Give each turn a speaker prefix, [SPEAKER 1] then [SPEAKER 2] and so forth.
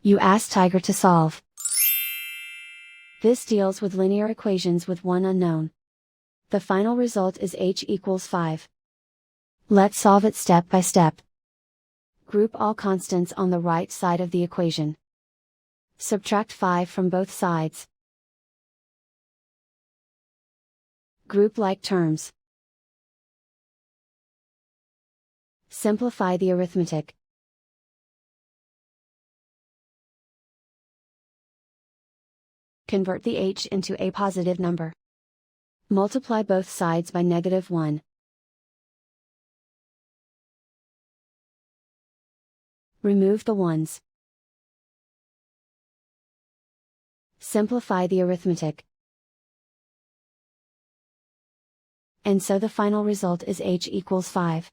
[SPEAKER 1] You ask Tiger to solve. This deals with linear equations with one unknown. The final result is h equals 5. Let's solve it step by step. Group all constants on the right side of the equation. Subtract 5 from both sides. Group like terms. Simplify the arithmetic. Convert the h into a positive number. Multiply both sides by -1. Remove the ones. Simplify the arithmetic. And so the final result is h equals 5.